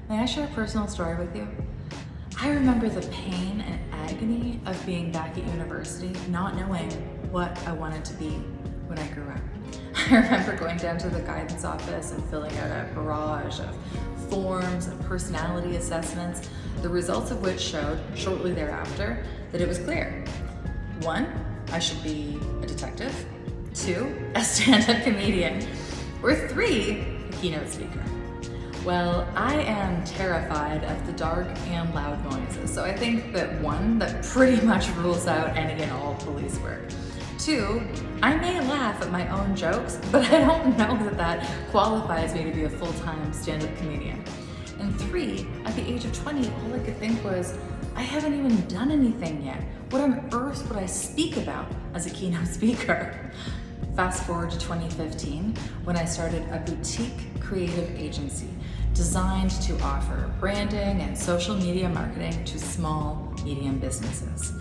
May I share a personal story with you? I remember the pain and agony of being back at university, not knowing what I wanted to be when I grew up. I remember going down to the guidance office and filling out a barrage of forms and personality assessments, the results of which showed shortly thereafter that it was clear. 1, I should be a detective. 2, a stand-up comedian. Or 3, a keynote speaker. Well, I am terrified of the dark and loud noises, so I think that 1, that pretty much rules out any and all police work. 2, I may laugh at my own jokes, but I don't know that that qualifies me to be a full-time stand-up comedian. And 3, at the age of 20, all I could think was, I haven't even done anything yet. What on earth would I speak about as a keynote speaker? Fast forward to 2015, when I started a boutique creative agency designed to offer branding and social media marketing to small, medium businesses.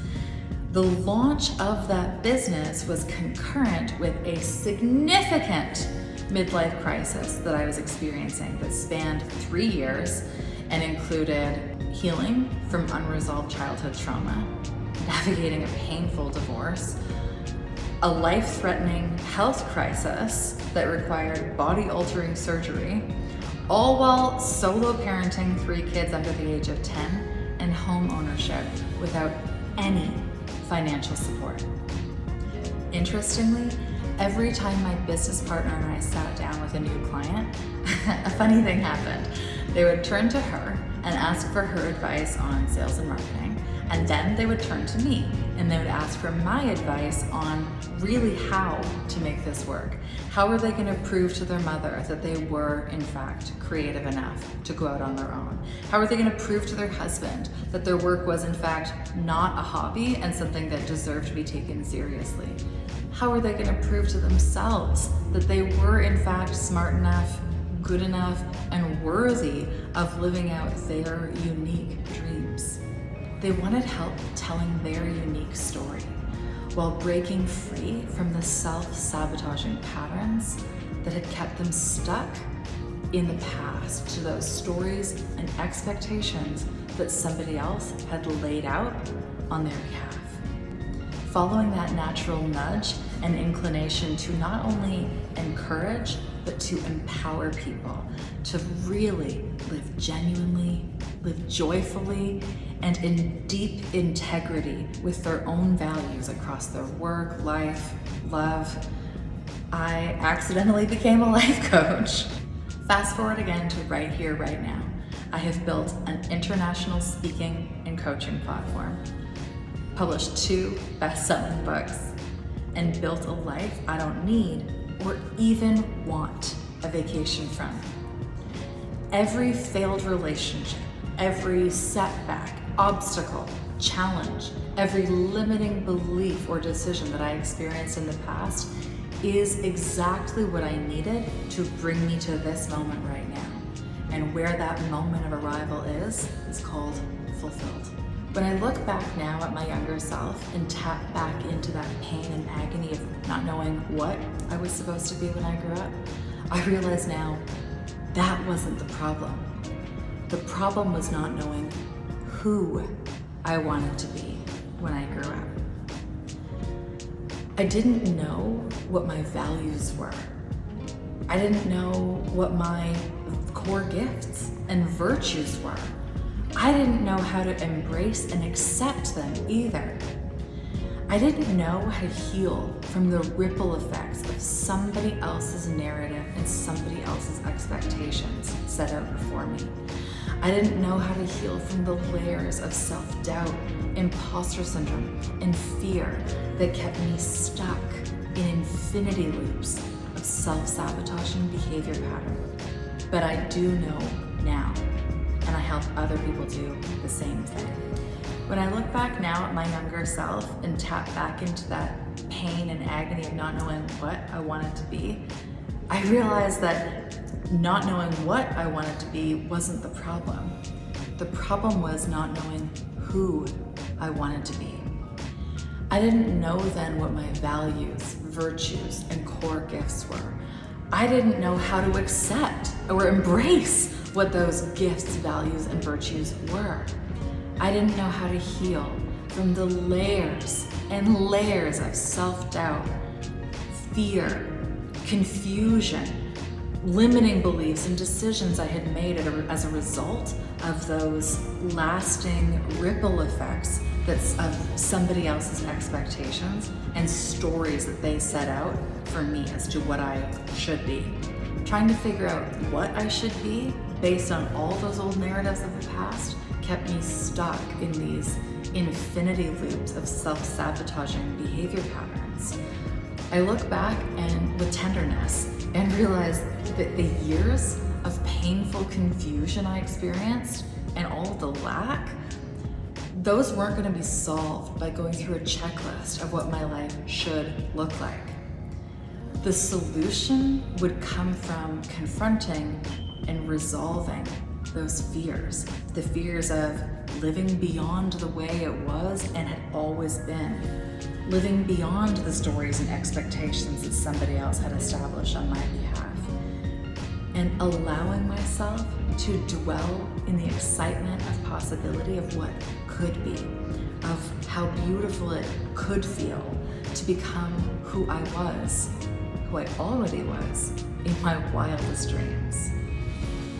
The launch of that business was concurrent with a significant midlife crisis that I was experiencing that spanned 3 years and included healing from unresolved childhood trauma, navigating a painful divorce, a life-threatening health crisis that required body-altering surgery, all while solo parenting 3 kids under the age of 10 and home ownership without any financial support. Interestingly, every time my business partner and I sat down with a new client, a funny thing happened. They would turn to her and ask for her advice on sales and marketing, and then they would turn to me and they would ask for my advice on really how to make this work. How are they going to prove to their mother that they were, in fact, creative enough to go out on their own? How are they going to prove to their husband that their work was, in fact, not a hobby and something that deserved to be taken seriously? How are they going to prove to themselves that they were, in fact, smart enough, good enough, and worthy of living out their unique dreams? They wanted help telling their unique story while breaking free from the self-sabotaging patterns that had kept them stuck in the past to those stories and expectations that somebody else had laid out on their behalf. Following that natural nudge and inclination to not only encourage, but to empower people to really live genuinely, live joyfully, and in deep integrity with their own values across their work, life, love, I accidentally became a life coach. Fast forward again to right here, right now. I have built an international speaking and coaching platform, published 2 best-selling books, and built a life I don't need or even want a vacation from. Every failed relationship, every setback, obstacle, challenge, every limiting belief or decision that I experienced in the past is exactly what I needed to bring me to this moment right now. And where that moment of arrival is called fulfilled. When I look back now at my younger self and tap back into that pain and agony of not knowing what I was supposed to be when I grew up, I realize now that wasn't the problem. The problem was not knowing who I wanted to be when I grew up. I didn't know what my values were. I didn't know what my core gifts and virtues were. I didn't know how to embrace and accept them either. I didn't know how to heal from the ripple effects of somebody else's narrative and somebody else's expectations set out before me. I didn't know how to heal from the layers of self-doubt, imposter syndrome, and fear that kept me stuck in infinity loops of self-sabotaging behavior pattern. But I do know now, and I help other people do the same thing. When I look back now at my younger self and tap back into that pain and agony of not knowing what I wanted to be, I realized that not knowing what I wanted to be wasn't the problem. The problem was not knowing who I wanted to be. I didn't know then what my values, virtues, and core gifts were. I didn't know how to accept or embrace what those gifts, values, and virtues were. I didn't know how to heal from the layers and layers of self-doubt, fear, confusion, limiting beliefs and decisions I had made as a result of those lasting ripple effects of somebody else's expectations and stories that they set out for me as to what I should be. Trying to figure out what I should be based on all those old narratives of the past kept me stuck in these infinity loops of self-sabotaging behavior patterns. I look back and with tenderness and realize that the years of painful confusion I experienced and all of the lack, those weren't going to be solved by going through a checklist of what my life should look like. The solution would come from confronting and resolving those fears, the fears of living beyond the way it was and had always been, living beyond the stories and expectations that somebody else had established on my behalf, and allowing myself to dwell in the excitement of possibility of what could be, of how beautiful it could feel to become who I was, who I already was in my wildest dreams.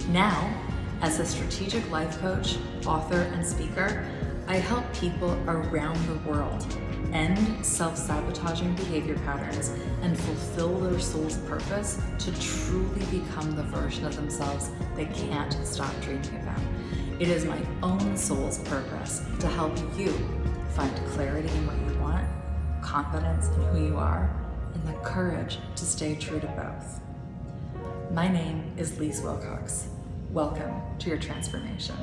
Now, as a strategic life coach, author, and speaker, I help people around the world end self-sabotaging behavior patterns and fulfill their soul's purpose to truly become the version of themselves they can't stop dreaming about. It is my own soul's purpose to help you find clarity in what you want, confidence in who you are, and the courage to stay true to both. My name is Lise Wilcox. Welcome to your transformation.